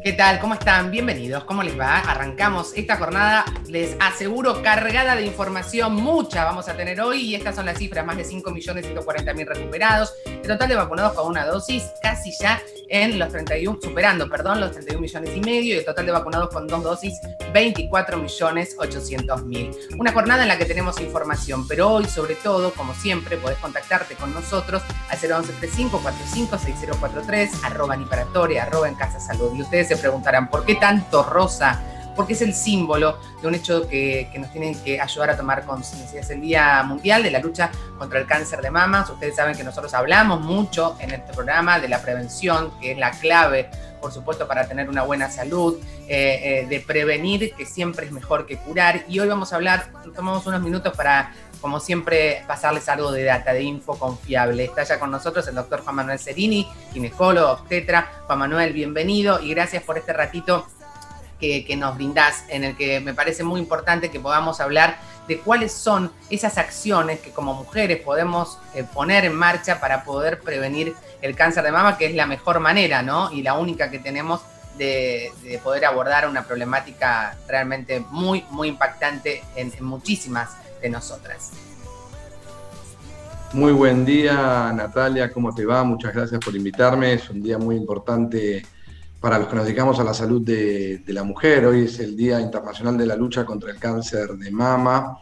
¿Qué tal? ¿Cómo están? Bienvenidos. ¿Cómo les va? Arrancamos esta jornada, les aseguro, cargada de información. Mucha vamos a tener hoy y estas son las cifras. Más de 5.140.000 recuperados. El total de vacunados con una dosis casi ya en los 31, superando, perdón, los 31 millones y medio. Y el total de vacunados con 2 dosis, 24.800.000. Una jornada en la que tenemos información, pero hoy, sobre todo, como siempre, podés contactarte con nosotros al 011-3545-6043, @Niparatore, @En Casa Salud. Y ustedes se preguntarán, ¿por qué tanto rosa? Porque es el símbolo de un hecho que nos tienen que ayudar a tomar conciencia. Es el Día Mundial de la Lucha contra el Cáncer de Mama. Ustedes saben que nosotros hablamos mucho en este programa de la prevención, que es la clave, por supuesto, para tener una buena salud, de prevenir, que siempre es mejor que curar. Y hoy vamos a hablar, tomamos unos minutos para, como siempre, pasarles algo de data, de info confiable. Está ya con nosotros el doctor Juan Manuel Cerini, ginecólogo, obstetra. Juan Manuel, bienvenido y gracias por este ratito que nos brindás, en el que me parece muy importante que podamos hablar de cuáles son esas acciones que como mujeres podemos poner en marcha para poder prevenir el cáncer de mama, que es la mejor manera, ¿no? Y la única que tenemos de poder abordar una problemática realmente muy, muy impactante en muchísimas de nosotras. Muy buen día, Natalia, ¿cómo te va? Muchas gracias por invitarme. Es un día muy importante para los que nos dedicamos a la salud de la mujer. Hoy es el Día Internacional de la Lucha contra el Cáncer de Mama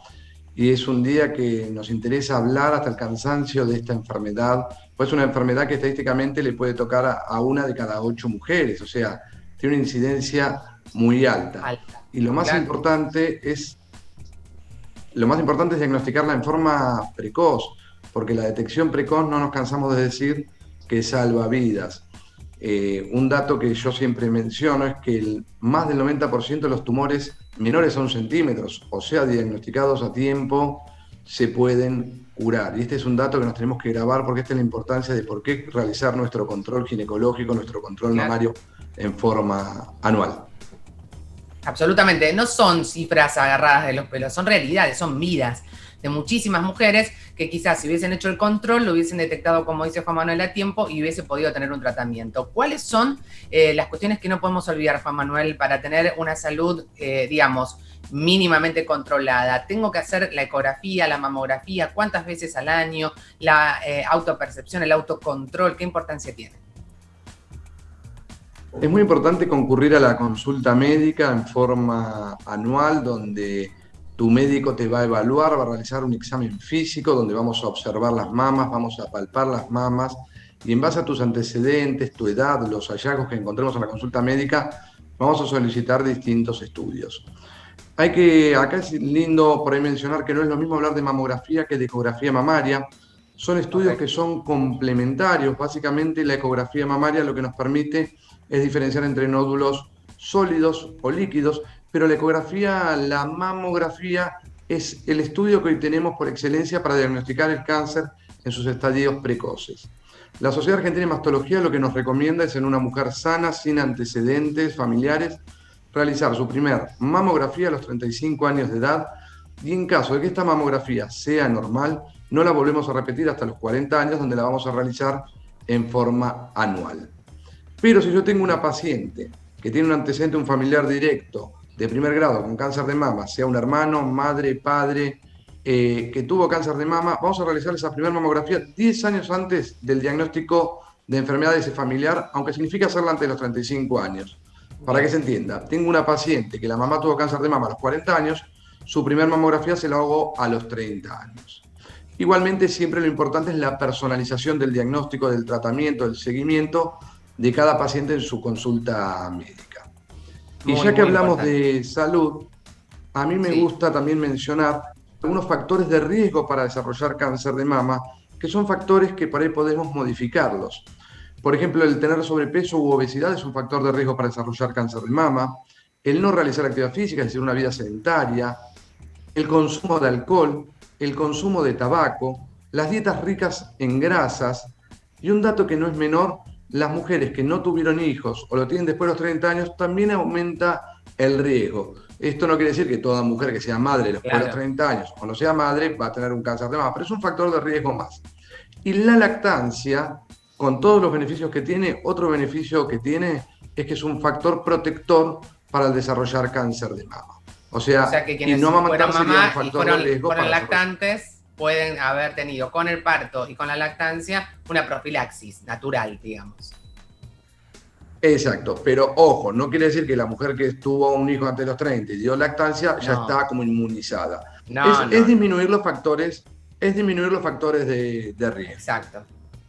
y es un día que nos interesa hablar hasta el cansancio de esta enfermedad, pues es una enfermedad que estadísticamente le puede tocar a una de cada 8 mujeres, o sea, tiene una incidencia muy alta. Y lo más importante es diagnosticarla en forma precoz, porque la detección precoz, no nos cansamos de decir, que salva vidas. Un dato que yo siempre menciono es que más del 90% de los tumores menores a 1 centímetro, o sea, diagnosticados a tiempo, se pueden curar. Y este es un dato que nos tenemos que grabar, porque esta es la importancia de por qué realizar nuestro control ginecológico, nuestro control mamario en forma anual. Absolutamente, no son cifras agarradas de los pelos, son realidades, son vidas de muchísimas mujeres que quizás si hubiesen hecho el control lo hubiesen detectado, como dice Juan Manuel, a tiempo y hubiese podido tener un tratamiento. ¿Cuáles son las cuestiones que no podemos olvidar, Juan Manuel, para tener una salud, digamos, mínimamente controlada? ¿Tengo que hacer la ecografía, la mamografía? ¿Cuántas veces al año? ¿La autopercepción, el autocontrol? ¿Qué importancia tiene? Es muy importante concurrir a la consulta médica en forma anual, donde tu médico te va a evaluar, va a realizar un examen físico, donde vamos a observar las mamas, vamos a palpar las mamas, y en base a tus antecedentes, tu edad, los hallazgos que encontremos en la consulta médica, vamos a solicitar distintos estudios. Acá es lindo por ahí mencionar que no es lo mismo hablar de mamografía que de ecografía mamaria. Son estudios que son complementarios. Básicamente la ecografía mamaria lo que nos permite es diferenciar entre nódulos sólidos o líquidos, pero la mamografía es el estudio que hoy tenemos por excelencia para diagnosticar el cáncer en sus estadios precoces. La Sociedad Argentina de Mastología lo que nos recomienda es, en una mujer sana, sin antecedentes familiares, realizar su primer mamografía a los 35 años de edad, y en caso de que esta mamografía sea normal, no la volvemos a repetir hasta los 40 años, donde la vamos a realizar en forma anual. Pero si yo tengo una paciente que tiene un antecedente, un familiar directo de primer grado con cáncer de mama, sea un hermano, madre, padre, que tuvo cáncer de mama, vamos a realizar esa primera mamografía 10 años antes del diagnóstico de enfermedad de ese familiar, aunque significa hacerla antes de los 35 años. Para que se entienda, tengo una paciente que la mamá tuvo cáncer de mama a los 40 años, su primer mamografía se la hago a los 30 años. Igualmente, siempre lo importante es la personalización del diagnóstico, del tratamiento, del seguimiento de cada paciente en su consulta médica. Y ya que hablamos de salud, a mí me gusta también mencionar algunos factores de riesgo para desarrollar cáncer de mama, que son factores que por ahí podemos modificarlos. Por ejemplo, el tener sobrepeso u obesidad es un factor de riesgo para desarrollar cáncer de mama. El no realizar actividad física, es decir, una vida sedentaria. El consumo de alcohol, el consumo de tabaco, las dietas ricas en grasas. Y un dato que no es menor, las mujeres que no tuvieron hijos o lo tienen después de los 30 años, también aumenta el riesgo. Esto no quiere decir que toda mujer que sea madre después de los 30 años o no sea madre va a tener un cáncer de mama, pero es un factor de riesgo más. Y la lactancia, con todos los beneficios que tiene, otro beneficio que tiene es que es un factor protector para el desarrollar cáncer de mama. O sea que y quienes no fueron amamantar sería un mamá y factor de riesgo fueron para lactantes pueden haber tenido con el parto y con la lactancia una profilaxis natural, digamos. Exacto, pero ojo, no quiere decir que la mujer que tuvo un hijo antes de los 30 y dio lactancia ya No, está como inmunizada. no, Es no, no. disminuir los factores, de riesgo. Exacto,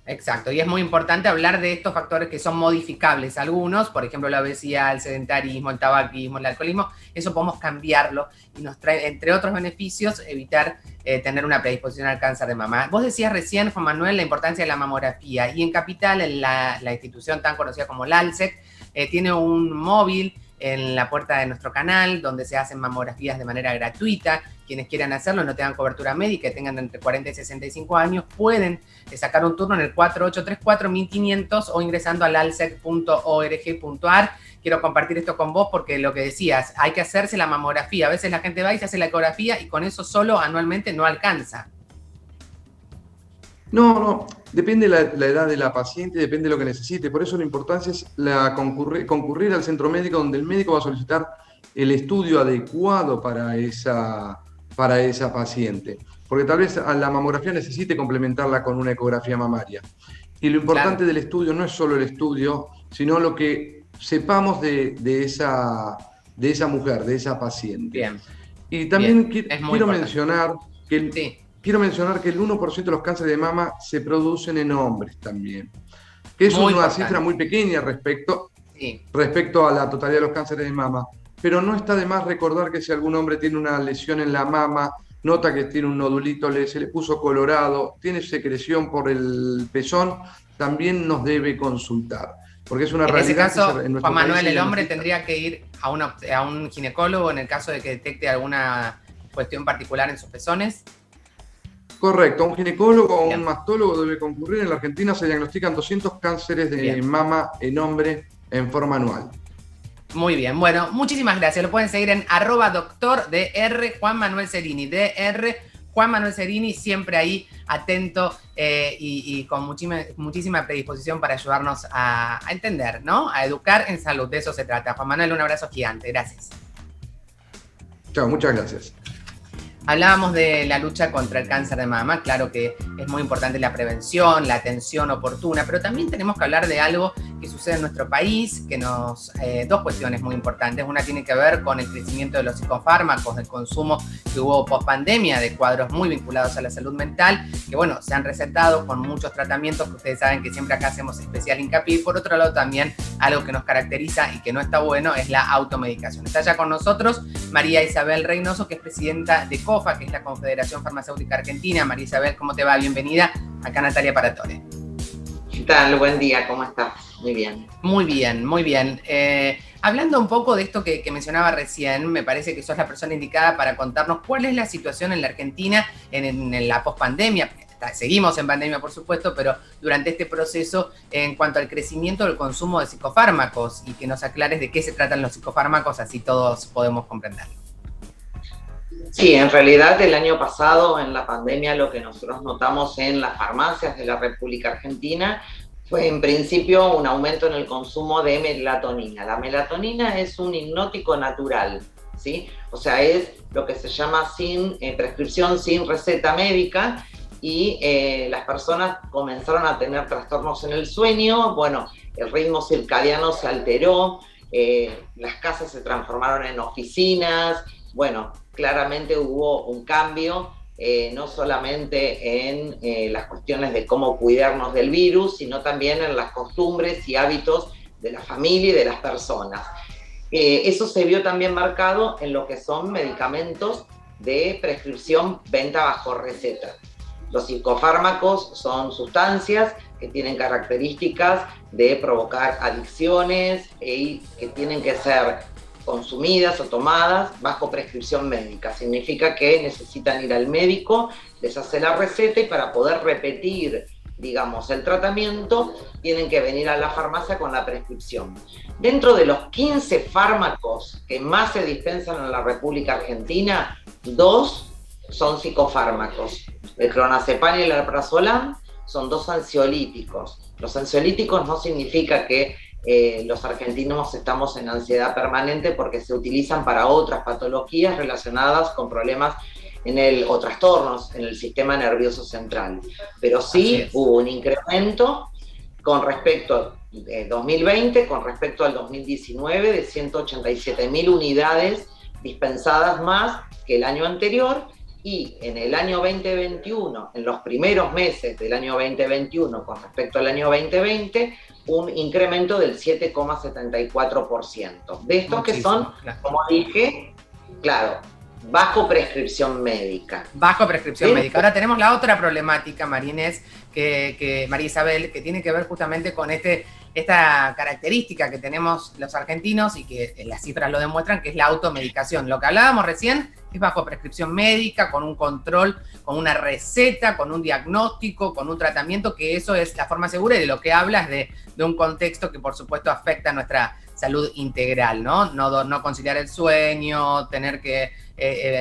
exacto. Y es muy importante hablar de estos factores que son modificables. Algunos, por ejemplo, la obesidad, el sedentarismo, el tabaquismo, el alcoholismo, eso podemos cambiarlo y nos trae, entre otros beneficios, evitar tener una predisposición al cáncer de mama. Vos decías recién, Juan Manuel, la importancia de la mamografía. Y en Capital, en la institución tan conocida como la ALSEC, tiene un móvil en la puerta de nuestro canal, donde se hacen mamografías de manera gratuita. Quienes quieran hacerlo, no tengan cobertura médica, tengan entre 40 y 65 años, pueden sacar un turno en el 4834-1500 o ingresando al alsec.org.ar. Quiero compartir esto con vos porque lo que decías, hay que hacerse la mamografía. A veces la gente va y se hace la ecografía y con eso solo anualmente no alcanza. No, depende la edad de la paciente, depende de lo que necesite. Por eso la importancia es concurrir al centro médico donde el médico va a solicitar el estudio adecuado para esa paciente. Porque tal vez a la mamografía necesite complementarla con una ecografía mamaria. Y lo importante del estudio no es solo el estudio, sino lo que sepamos de esa mujer, de esa paciente. Bien. Y también Bien. quiero mencionar que sí. Quiero mencionar que el 1% de los cánceres de mama se producen en hombres también, que es una cifra muy pequeña respecto a la totalidad de los cánceres de mama, pero no está de más recordar que si algún hombre tiene una lesión en la mama, nota que tiene un nodulito, se le puso colorado, tiene secreción por el pezón, también nos debe consultar, porque es una realidad. En ese caso, en Juan Manuel, el hombre tendría que ir a un ginecólogo en el caso de que detecte alguna cuestión particular en sus pezones. Correcto, un ginecólogo o un mastólogo debe concurrir. En la Argentina se diagnostican 200 cánceres de mama en hombre en forma anual. Muy bien, bueno, muchísimas gracias. Lo pueden seguir en @doctor.dr Juan Manuel Cerini, DR Juan Manuel Cerini, siempre ahí atento y con muchísima predisposición para ayudarnos a entender, ¿no? A educar en salud, de eso se trata. Juan Manuel, un abrazo gigante, gracias. Chao, muchas gracias. Hablábamos de la lucha contra el cáncer de mama, claro que es muy importante la prevención, la atención oportuna, pero también tenemos que hablar de algo que sucede en nuestro país, que dos cuestiones muy importantes. Una tiene que ver con el crecimiento de los psicofármacos, del consumo que hubo post-pandemia, de cuadros muy vinculados a la salud mental, que bueno, se han recetado con muchos tratamientos que ustedes saben que siempre acá hacemos especial hincapié. Y por otro lado también algo que nos caracteriza y que no está bueno es la automedicación. Está ya con nosotros María Isabel Reynoso, que es presidenta de COFA, que es la Confederación Farmacéutica Argentina. María Isabel, ¿cómo te va? Bienvenida. Acá Natalia Paratore. ¿Qué tal? Buen día, ¿cómo estás? Muy bien. Muy bien, muy bien. Hablando un poco de esto que mencionaba recién, me parece que sos la persona indicada para contarnos cuál es la situación en la Argentina en la pospandemia. Seguimos en pandemia, por supuesto, pero durante este proceso en cuanto al crecimiento del consumo de psicofármacos, y que nos aclares de qué se tratan los psicofármacos, así todos podemos comprenderlo. Sí, en realidad el año pasado en la pandemia lo que nosotros notamos en las farmacias de la República Argentina fue en principio un aumento en el consumo de melatonina. La melatonina es un hipnótico natural, ¿sí? O sea, es lo que se llama prescripción sin receta médica, y las personas comenzaron a tener trastornos en el sueño. Bueno, el ritmo circadiano se alteró, las casas se transformaron en oficinas. Bueno, claramente hubo un cambio, no solamente en las cuestiones de cómo cuidarnos del virus, sino también en las costumbres y hábitos de la familia y de las personas. Eso se vio también marcado en lo que son medicamentos de prescripción venta bajo receta. Los psicofármacos son sustancias que tienen características de provocar adicciones y que tienen que ser consumidas o tomadas bajo prescripción médica. Significa que necesitan ir al médico, les hace la receta, y para poder repetir, digamos, el tratamiento, tienen que venir a la farmacia con la prescripción. Dentro de los 15 fármacos que más se dispensan en la República Argentina, 2 son psicofármacos. El clonazepam y el alprazolam son 2 ansiolíticos. Los ansiolíticos no significa que los argentinos estamos en ansiedad permanente porque se utilizan para otras patologías relacionadas con problemas o trastornos en el sistema nervioso central. Pero sí hubo un incremento con respecto a 2020, con respecto al 2019, de 187.000 unidades dispensadas más que el año anterior, y en el año 2021, en los primeros meses del año 2021 con respecto al año 2020, un incremento del 7,74%. De estos muchísimo, que son, claro, como dije, claro, bajo prescripción médica. Bajo prescripción médica. Ahora tenemos la otra problemática, María Inés, María Isabel, que tiene que ver justamente con esta característica que tenemos los argentinos y que las cifras lo demuestran, que es la automedicación. Lo que hablábamos recién es bajo prescripción médica, con un control, con una receta, con un diagnóstico, con un tratamiento, que eso es la forma segura, y de lo que habla es de un contexto que por supuesto afecta a nuestra salud integral, ¿no? No conciliar el sueño, tener que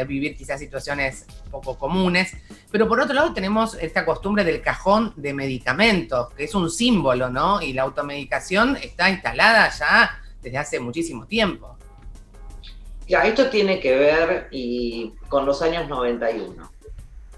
vivir quizás situaciones poco comunes. Pero por otro lado tenemos esta costumbre del cajón de medicamentos, que es un símbolo, ¿no? Y la automedicación está instalada ya desde hace muchísimo tiempo. Ya, esto tiene que ver con los años 91.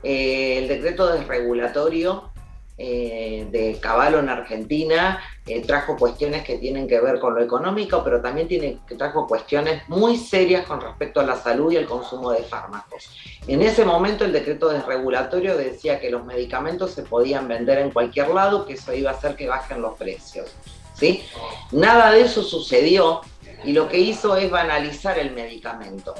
El decreto desregulatorio de Cavallo en Argentina trajo cuestiones que tienen que ver con lo económico, pero también trajo cuestiones muy serias con respecto a la salud y el consumo de fármacos. En ese momento el decreto desregulatorio decía que los medicamentos se podían vender en cualquier lado, que eso iba a hacer que bajen los precios, ¿sí? Nada de eso sucedió, y lo que hizo es banalizar el medicamento,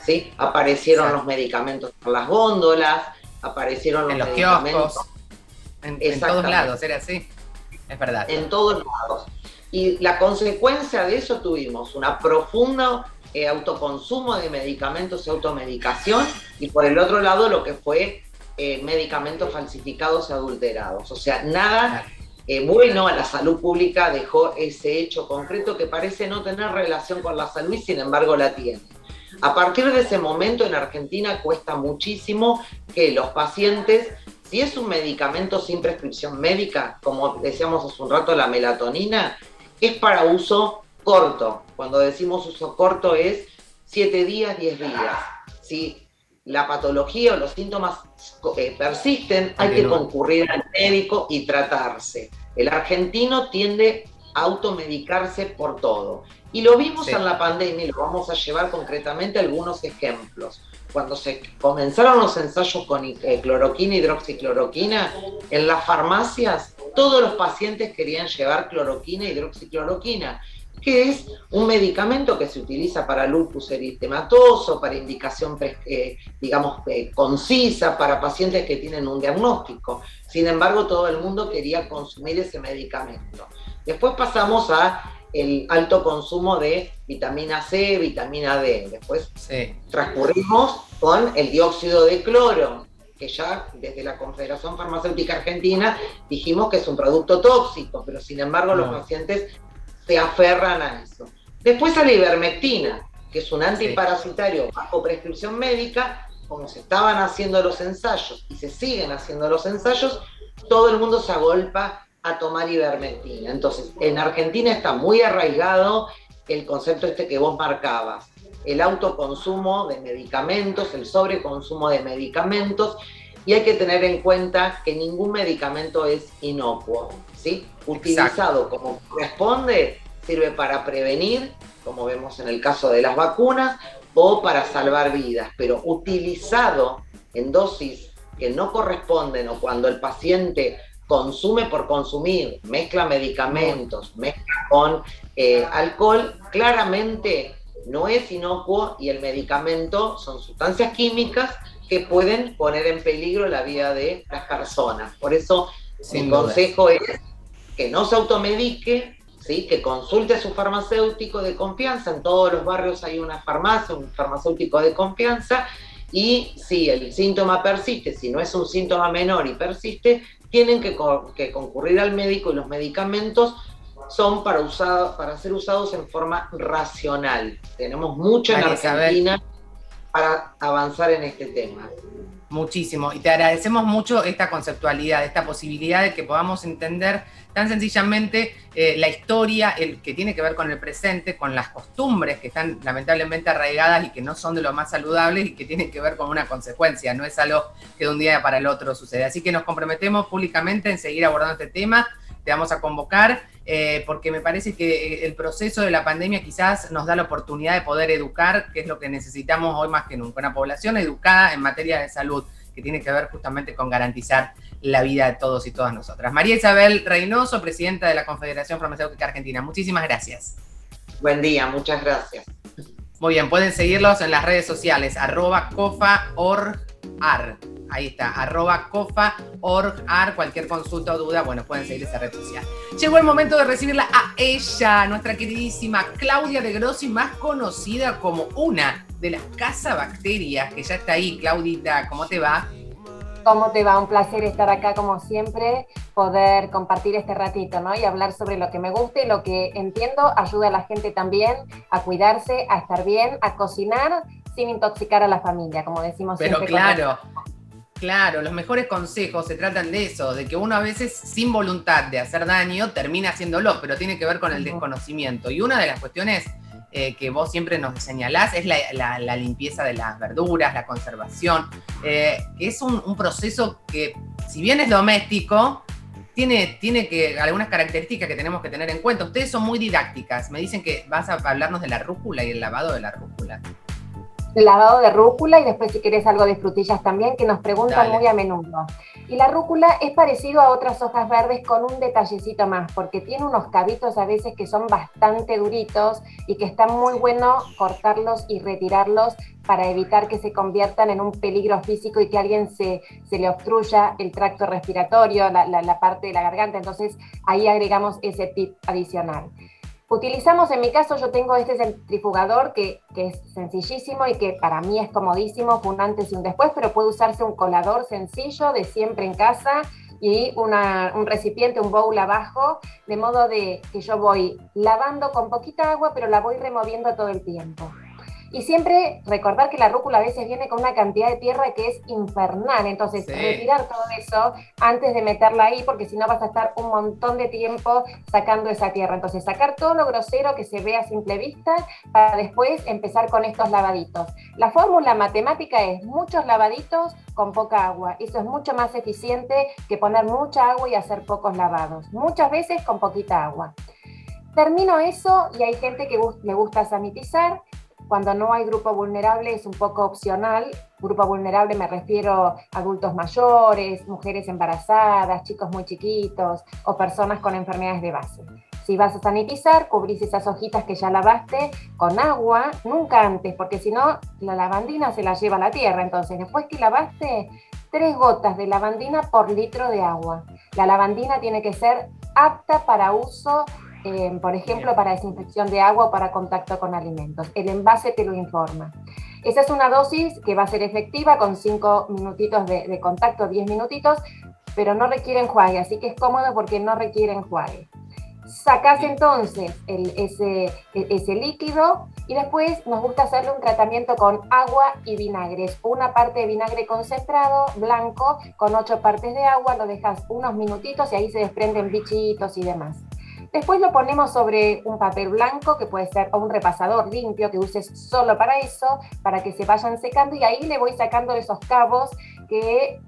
¿sí? Aparecieron los medicamentos en las góndolas, aparecieron los medicamentos... kioscos. En todos lados, era así, es verdad. En todos lados. Y la consecuencia de eso tuvimos una profunda autoconsumo de medicamentos y automedicación, y por el otro lado lo que fue medicamentos falsificados y adulterados. O sea, nada bueno a la salud pública dejó ese hecho concreto que parece no tener relación con la salud y sin embargo la tiene. A partir de ese momento en Argentina cuesta muchísimo que los pacientes, si es un medicamento sin prescripción médica, como decíamos hace un rato, la melatonina, es para uso corto. Cuando decimos uso corto es 7 días, 10 días. Si la patología o los síntomas persisten, hay que concurrir al médico y tratarse. El argentino tiende a automedicarse por todo. Y lo vimos en la pandemia, y lo vamos a llevar concretamente a algunos ejemplos. Cuando se comenzaron los ensayos con cloroquina, hidroxicloroquina, en las farmacias todos los pacientes querían llevar cloroquina, hidroxicloroquina, que es un medicamento que se utiliza para lupus eritematoso, para indicación, concisa, para pacientes que tienen un diagnóstico. Sin embargo, todo el mundo quería consumir ese medicamento. Después pasamos a el alto consumo de vitamina C, vitamina D. Después transcurrimos con el dióxido de cloro, que ya desde la Confederación Farmacéutica Argentina dijimos que es un producto tóxico, pero sin embargo los pacientes se aferran a eso. Después a la ivermectina, que es un antiparasitario bajo prescripción médica. Como se estaban haciendo los ensayos y se siguen haciendo los ensayos, todo el mundo se agolpa a tomar ivermectina. Entonces, en Argentina está muy arraigado el concepto que vos marcabas, el autoconsumo de medicamentos, el sobreconsumo de medicamentos, y hay que tener en cuenta que ningún medicamento es inocuo, ¿sí? Utilizado como corresponde, sirve para prevenir, como vemos en el caso de las vacunas, o para salvar vidas, pero utilizado en dosis que no corresponden, o cuando el paciente consume por consumir, mezcla medicamentos, mezcla con alcohol, claramente no es inocuo, y el medicamento son sustancias químicas que pueden poner en peligro la vida de las personas. Por eso mi consejo es que no se automedique, ¿sí? Que consulte a su farmacéutico de confianza. En todos los barrios hay una farmacia, un farmacéutico de confianza, y si el síntoma persiste, si no es un síntoma menor y persiste, tienen que concurrir al médico, y los medicamentos son para ser usados en forma racional. Tenemos mucho en Argentina para avanzar en este tema. Muchísimo, y te agradecemos mucho esta conceptualidad, esta posibilidad de que podamos entender tan sencillamente la historia, el que tiene que ver con el presente, con las costumbres que están lamentablemente arraigadas y que no son de lo más saludables y que tienen que ver con una consecuencia, no es algo que de un día para el otro sucede. Así que nos comprometemos públicamente en seguir abordando este tema, te vamos a convocar, porque me parece que el proceso de la pandemia quizás nos da la oportunidad de poder educar, que es lo que necesitamos hoy más que nunca, una población educada en materia de salud, que tiene que ver justamente con garantizar la vida de todos y todas nosotras. María Isabel Reynoso, presidenta de la Confederación Farmacéutica Argentina, muchísimas gracias. Buen día, muchas gracias. Muy bien, pueden seguirlos en las redes sociales, @cofa.org.ar. Ahí está, @cofa.org.ar, cualquier consulta o duda, bueno, pueden seguir esa red social. Llegó el momento de recibirla a ella, nuestra queridísima Claudia de Grossi, más conocida como una de las cazabacterias, que ya está ahí. Claudita, ¿cómo te va? ¿Cómo te va? Un placer estar acá como siempre, poder compartir este ratito, ¿no? Y hablar sobre lo que me gusta y lo que entiendo ayuda a la gente también a cuidarse, a estar bien, a cocinar sin intoxicar a la familia, como decimos Pero siempre. claro, los mejores consejos se tratan de eso, de que uno a veces sin voluntad de hacer daño termina haciéndolo, pero tiene que ver con el desconocimiento. Y una de las cuestiones que vos siempre nos señalás es la limpieza de las verduras, la conservación, que es un proceso que, si bien es doméstico, tiene que algunas características que tenemos que tener en cuenta. Ustedes son muy didácticas, me dicen que vas a hablarnos de la rúcula y el lavado de la rúcula. Lavado de rúcula y después si querés algo de frutillas también, que nos preguntan Dale. muy a menudo. Y la rúcula es parecido a otras hojas verdes con un detallecito más, porque tiene unos cabitos a veces que son bastante duritos y que está muy bueno cortarlos y retirarlos para evitar que se conviertan en un peligro físico y que a alguien se le obstruya el tracto respiratorio, la parte de la garganta. Entonces ahí agregamos ese tip adicional. Utilizamos, en mi caso, yo tengo este centrifugador que es sencillísimo y que para mí es comodísimo, fue un antes y un después, pero puede usarse un colador sencillo de siempre en casa y un recipiente, un bowl abajo, de modo de que yo voy lavando con poquita agua, pero la voy removiendo todo el tiempo. Y siempre recordar que la rúcula a veces viene con una cantidad de tierra que es infernal, entonces retirar todo eso antes de meterla ahí, porque si no vas a estar un montón de tiempo sacando esa tierra. Entonces sacar todo lo grosero que se ve a simple vista para después empezar con estos lavaditos. La fórmula matemática es muchos lavaditos con poca agua. Eso es mucho más eficiente que poner mucha agua y hacer pocos lavados. Muchas veces con poquita agua. Termino eso y hay gente que le gusta sanitizar. Cuando no hay grupo vulnerable es un poco opcional. Grupo vulnerable me refiero a adultos mayores, mujeres embarazadas, chicos muy chiquitos o personas con enfermedades de base. Si vas a sanitizar, cubrís esas hojitas que ya lavaste con agua, nunca antes, porque si no, la lavandina se la lleva a la tierra. Entonces, después que lavaste, 3 gotas de lavandina por litro de agua. La lavandina tiene que ser apta para uso, por ejemplo, para desinfección de agua o para contacto con alimentos. El envase te lo informa. Esa es una dosis que va a ser efectiva con 5 minutitos de contacto, 10 minutitos, pero no requiere enjuague, así que es cómodo porque no requiere enjuague. Sacás entonces ese líquido y después nos gusta hacerle un tratamiento con agua y vinagre. Una parte de vinagre concentrado, blanco, con 8 partes de agua, lo dejas unos minutitos y ahí se desprenden bichitos y demás. Después lo ponemos sobre un papel blanco, que puede ser, o un repasador limpio que uses solo para eso, para que se vayan secando, y ahí le voy sacando esos cabos que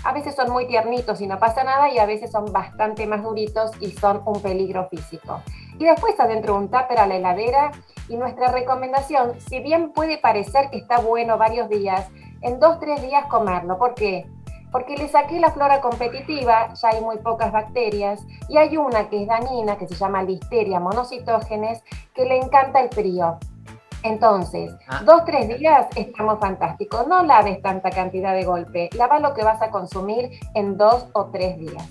a veces son muy tiernitos y no pasa nada, y a veces son bastante más duritos y son un peligro físico. Y después adentro un tupper a la heladera, y nuestra recomendación, si bien puede parecer que está bueno varios días, en 2-3 días comerlo. ¿Por qué? Porque le saqué la flora competitiva, ya hay muy pocas bacterias, y hay una que es dañina, que se llama Listeria monocytogenes, que le encanta el frío. Entonces, 2-3 días estamos fantásticos. No laves tanta cantidad de golpe, lava lo que vas a consumir en 2 o 3 días.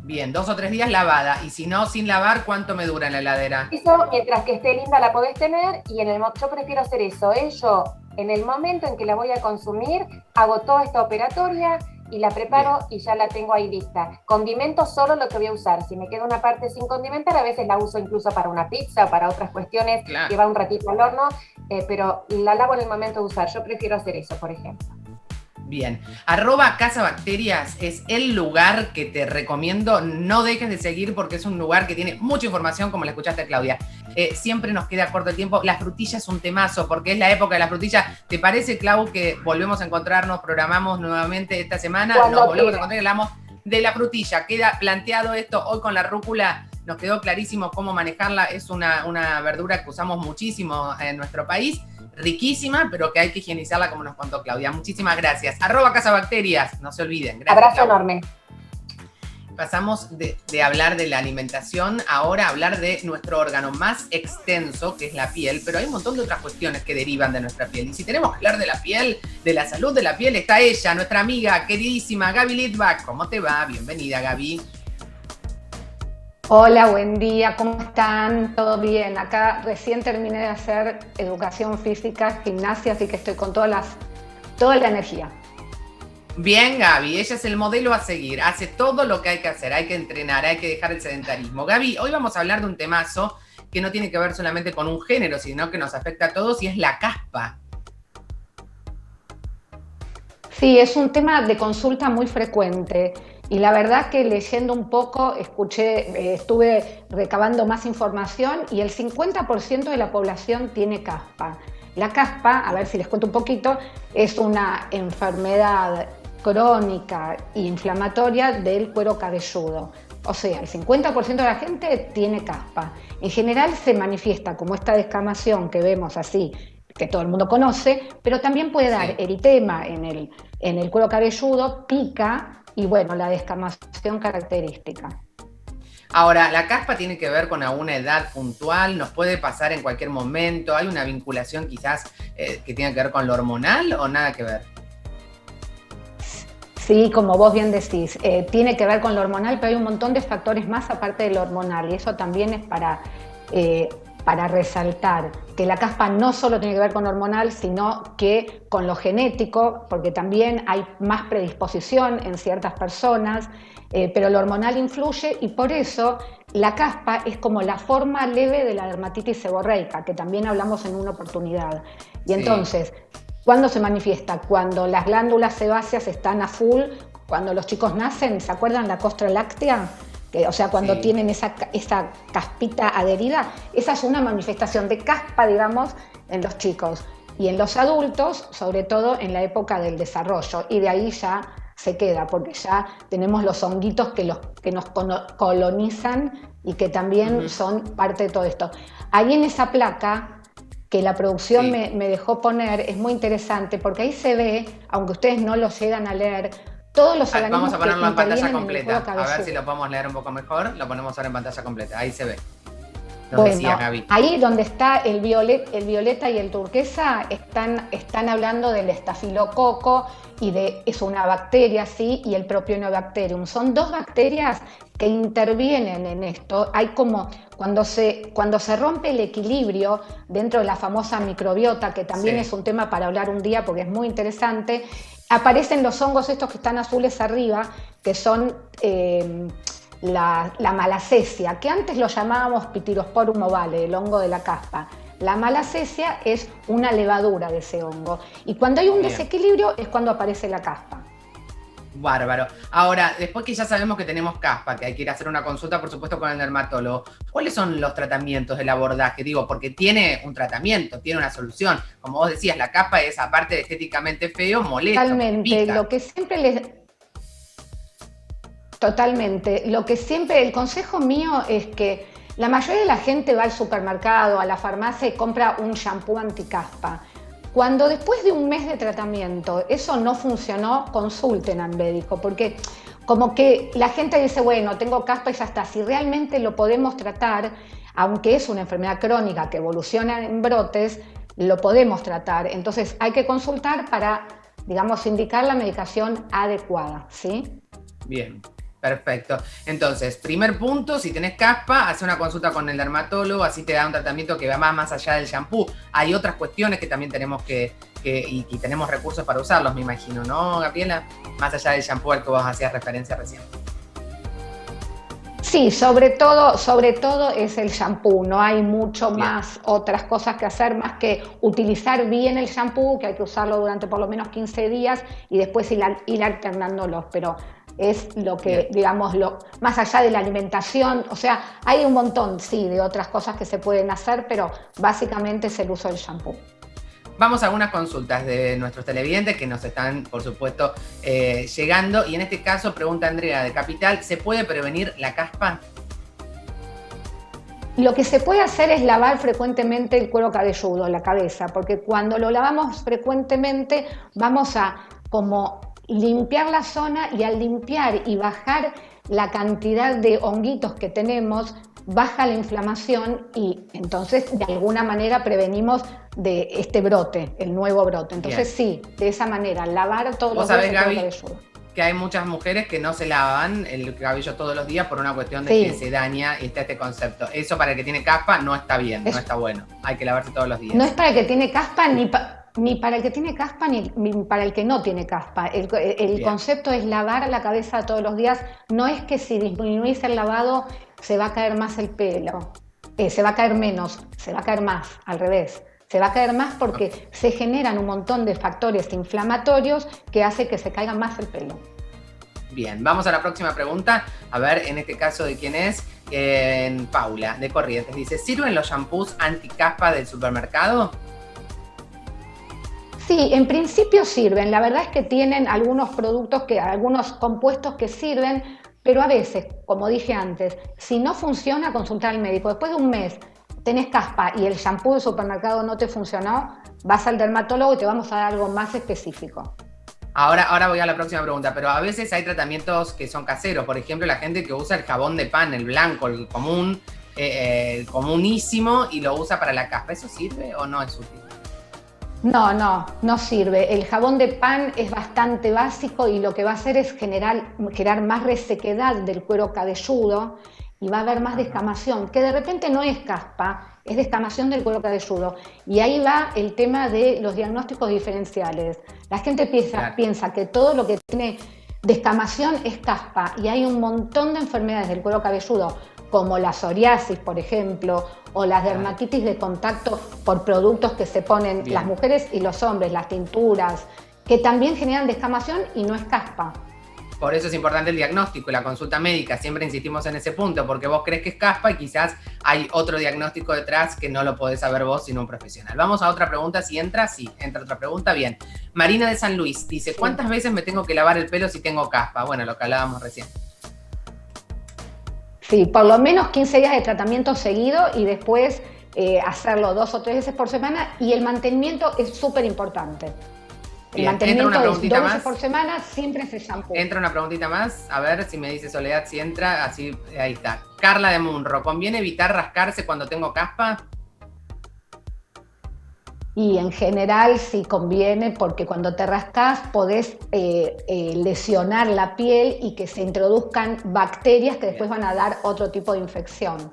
Bien, 2 o 3 días lavada, y si no, sin lavar, ¿cuánto me dura en la heladera? Eso, mientras que esté linda, la podés tener, y yo prefiero hacer eso. Yo, en el momento en que la voy a consumir, hago toda esta operatoria, y la preparo y ya la tengo ahí lista. Condimento solo lo que voy a usar. Si me queda una parte sin condimentar, a veces la uso incluso para una pizza o para otras cuestiones que va un ratito al horno, pero la lavo en el momento de usar. Yo prefiero hacer eso, por ejemplo. Bien. @casabacterias es el lugar que te recomiendo. No dejes de seguir porque es un lugar que tiene mucha información, como la escuchaste, Claudia. Siempre nos queda corto el tiempo. La frutilla es un temazo porque es la época de la frutilla. ¿Te parece, Clau, que volvemos a encontrarnos, programamos nuevamente esta semana? Nos volvemos a encontrar y hablamos de la frutilla. Queda planteado esto hoy con la rúcula. Nos quedó clarísimo cómo manejarla. Es una verdura que usamos muchísimo en nuestro país. Riquísima, pero que hay que higienizarla como nos contó Claudia. Muchísimas gracias. @casabacterias, no se olviden. Gracias, abrazo Clau. enorme. Pasamos de hablar de la alimentación, ahora a hablar de nuestro órgano más extenso, que es la piel, pero hay un montón de otras cuestiones que derivan de nuestra piel. Y si tenemos que hablar de la piel, de la salud de la piel, está ella, nuestra amiga queridísima Gaby Litvak. ¿Cómo te va? Bienvenida, Gaby. Hola, buen día, ¿cómo están? ¿Todo bien? Acá recién terminé de hacer educación física, gimnasia, así que estoy con toda la energía. Bien, Gaby, ella es el modelo a seguir, hace todo lo que hay que hacer, hay que entrenar, hay que dejar el sedentarismo. Gaby, hoy vamos a hablar de un temazo que no tiene que ver solamente con un género, sino que nos afecta a todos y es la caspa. Sí, es un tema de consulta muy frecuente. Y la verdad que leyendo un poco, estuve recabando más información y el 50% de la población tiene caspa. La caspa, a ver si les cuento un poquito, es una enfermedad crónica e inflamatoria del cuero cabelludo. O sea, el 50% de la gente tiene caspa. En general se manifiesta como esta descamación que vemos así, que todo el mundo conoce, pero también puede dar eritema en el cuero cabelludo, pica, y bueno, la descamación característica. Ahora, ¿la caspa tiene que ver con alguna edad puntual? ¿Nos puede pasar en cualquier momento? ¿Hay una vinculación quizás que tenga que ver con lo hormonal o nada que ver? Sí, como vos bien decís, tiene que ver con lo hormonal, pero hay un montón de factores más aparte de lo hormonal y eso también es para resaltar que la caspa no solo tiene que ver con lo hormonal, sino que con lo genético, porque también hay más predisposición en ciertas personas, pero lo hormonal influye y por eso la caspa es como la forma leve de la dermatitis seborreica, que también hablamos en una oportunidad. Y entonces, ¿cuándo se manifiesta? Cuando las glándulas sebáceas están a full, cuando los chicos nacen, ¿se acuerdan la costra láctea? O sea, cuando tienen esa caspita adherida, esa es una manifestación de caspa, digamos, en los chicos. Y en los adultos, sobre todo en la época del desarrollo, y de ahí ya se queda, porque ya tenemos los honguitos que nos colonizan y que también son parte de todo esto. Ahí en esa placa que la producción me dejó poner, es muy interesante, porque ahí se ve, aunque ustedes no lo llegan a leer, todos los organismos. Vamos a ponerlo en pantalla completa, a ver si lo podemos leer un poco mejor. Lo ponemos ahora en pantalla completa, ahí se ve. Bueno, decía Gaby. Ahí donde está el violeta y el turquesa están hablando del estafilococo y es una bacteria, sí, y el Propionibacterium. Son dos bacterias que intervienen en esto. Hay como cuando se rompe el equilibrio dentro de la famosa microbiota, que también es un tema para hablar un día porque es muy interesante, aparecen los hongos estos que están azules arriba, que son la malacesia, que antes lo llamábamos Pityrosporum ovale, el hongo de la caspa. La malacesia es una levadura de ese hongo. Y cuando hay un desequilibrio es cuando aparece la caspa. Bárbaro. Ahora, después que ya sabemos que tenemos caspa, que hay que ir a hacer una consulta, por supuesto, con el dermatólogo, ¿cuáles son los tratamientos del abordaje? Digo, porque tiene un tratamiento, tiene una solución. Como vos decías, la caspa es, aparte de estéticamente feo, molesto. Totalmente. Lo que siempre Totalmente. El consejo mío es que la mayoría de la gente va al supermercado, a la farmacia y compra un shampoo anticaspa. Cuando después de un mes de tratamiento eso no funcionó, consulten al médico, porque como que la gente dice, bueno, tengo caspa y ya está. Si realmente lo podemos tratar, aunque es una enfermedad crónica que evoluciona en brotes, lo podemos tratar. Entonces hay que consultar para, digamos, indicar la medicación adecuada, ¿sí? Bien. Perfecto. Entonces, primer punto, si tenés caspa, hace una consulta con el dermatólogo, así te da un tratamiento que va más allá del shampoo. Hay otras cuestiones que también tenemos y tenemos recursos para usarlos, me imagino, ¿no, Gabriela? Más allá del shampoo al que vos hacías referencia recién. Sí, sobre todo es el shampoo, no hay mucho más otras cosas que hacer más que utilizar bien el shampoo, que hay que usarlo durante por lo menos 15 días y después ir alternándolos, pero es lo que, digamos, más allá de la alimentación, o sea, hay un montón, sí, de otras cosas que se pueden hacer, pero básicamente es el uso del shampoo. Vamos a algunas consultas de nuestros televidentes que nos están, por supuesto, llegando. Y en este caso, pregunta Andrea de Capital, ¿se puede prevenir la caspa? Lo que se puede hacer es lavar frecuentemente el cuero cabelludo, la cabeza, porque cuando lo lavamos frecuentemente vamos a como limpiar la zona, y al limpiar y bajar la cantidad de honguitos que tenemos, baja la inflamación y entonces de alguna manera prevenimos de este brote, el nuevo brote. Entonces sí, de esa manera, lavar todos los días el cuero cabelludo. Que hay muchas mujeres que no se lavan el cabello todos los días por una cuestión de que se daña, y está este concepto. Eso para el que tiene caspa no está bien, no está bueno. Hay que lavarse todos los días. No es para el que tiene caspa ni para el que tiene caspa ni para el que no tiene caspa. El concepto es lavar la cabeza todos los días. No es que si disminuís el lavado se va a caer más el pelo, se va a caer menos, se va a caer más, al revés. Se va a caer más porque se generan un montón de factores inflamatorios que hace que se caiga más el pelo. Bien, vamos a la próxima pregunta. A ver, en este caso, ¿de quién es? Paula, de Corrientes. Dice, ¿sirven los shampoos anticaspa del supermercado? Sí, en principio sirven. La verdad es que tienen algunos algunos compuestos que sirven, pero a veces, como dije antes, si no funciona, consultar al médico. Después de un mes tenés caspa y el shampoo del supermercado no te funcionó, vas al dermatólogo y te vamos a dar algo más específico. Ahora voy a la próxima pregunta, pero a veces hay tratamientos que son caseros. Por ejemplo, la gente que usa el jabón de pan, el blanco, el común, comunísimo, y lo usa para la caspa. ¿Eso sirve o no es útil? No sirve. El jabón de pan es bastante básico y lo que va a hacer es generar más resequedad del cuero cabelludo y va a haber más descamación, que de repente no es caspa, es descamación del cuero cabelludo. Y ahí va el tema de los diagnósticos diferenciales. La gente piensa que todo lo que tiene descamación es caspa, y hay un montón de enfermedades del cuero cabelludo, como la psoriasis, por ejemplo, o las dermatitis de contacto por productos que se ponen las mujeres y los hombres, las tinturas, que también generan descamación y no es caspa. Por eso es importante el diagnóstico y la consulta médica. Siempre insistimos en ese punto, porque vos crees que es caspa y quizás hay otro diagnóstico detrás que no lo podés saber vos, sino un profesional. Vamos a otra pregunta. Si entra, sí. Entra otra pregunta, bien. Marina de San Luis dice, ¿cuántas veces me tengo que lavar el pelo si tengo caspa? Bueno, lo que hablábamos recién. Sí, por lo menos 15 días de tratamiento seguido y después hacerlo 2 o 3 veces por semana, y el mantenimiento es súper importante. El mantenimiento es 2 veces por semana, siempre es el shampoo. Entra una preguntita más, a ver si me dice Soledad si entra, así, ahí está. Carla de Munro, ¿conviene evitar rascarse cuando tengo caspa? Y en general sí conviene, porque cuando te rascas podés lesionar la piel y que se introduzcan bacterias que después van a dar otro tipo de infección.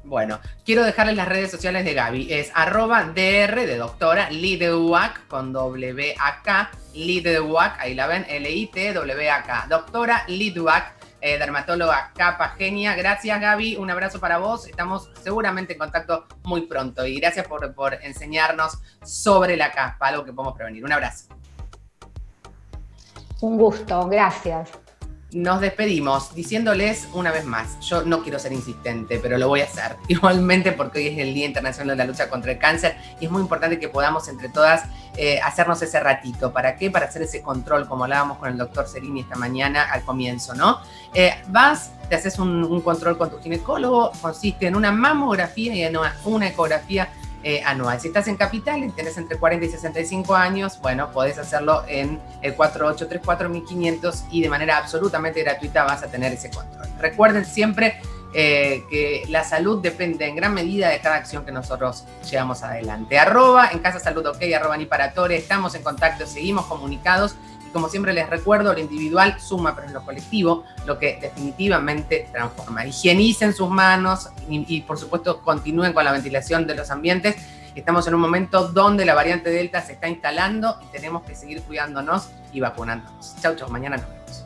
Bueno, quiero dejarles las redes sociales de Gaby. Es @dr de doctora Litwack con W-A-K, Litwack, ahí la ven, L-I-T-W-A-K. Doctora Litwack, dermatóloga capa genia. Gracias, Gaby, un abrazo para vos. Estamos seguramente en contacto muy pronto y gracias por enseñarnos sobre la caspa, algo que podemos prevenir. Un abrazo. Un gusto, gracias. Nos despedimos diciéndoles una vez más, yo no quiero ser insistente, pero lo voy a hacer igualmente, porque hoy es el Día Internacional de la Lucha contra el Cáncer y es muy importante que podamos entre todas hacernos ese ratito. ¿Para qué? Para hacer ese control, como hablábamos con el doctor Cerini esta mañana al comienzo, ¿no? Te haces un control con tu ginecólogo, consiste en una mamografía y en una ecografía anual. Si estás en Capital y tenés entre 40 y 65 años, bueno, podés hacerlo en el 4834-1500 y de manera absolutamente gratuita vas a tener ese control. Recuerden siempre que la salud depende en gran medida de cada acción que nosotros llevamos adelante. En Casa Salud OK, @Niparatore, estamos en contacto, seguimos comunicados. Y como siempre les recuerdo, lo individual suma, pero en lo colectivo, lo que definitivamente transforma. Higienicen sus manos y por supuesto, continúen con la ventilación de los ambientes. Estamos en un momento donde la variante Delta se está instalando y tenemos que seguir cuidándonos y vacunándonos. Chau, mañana nos vemos.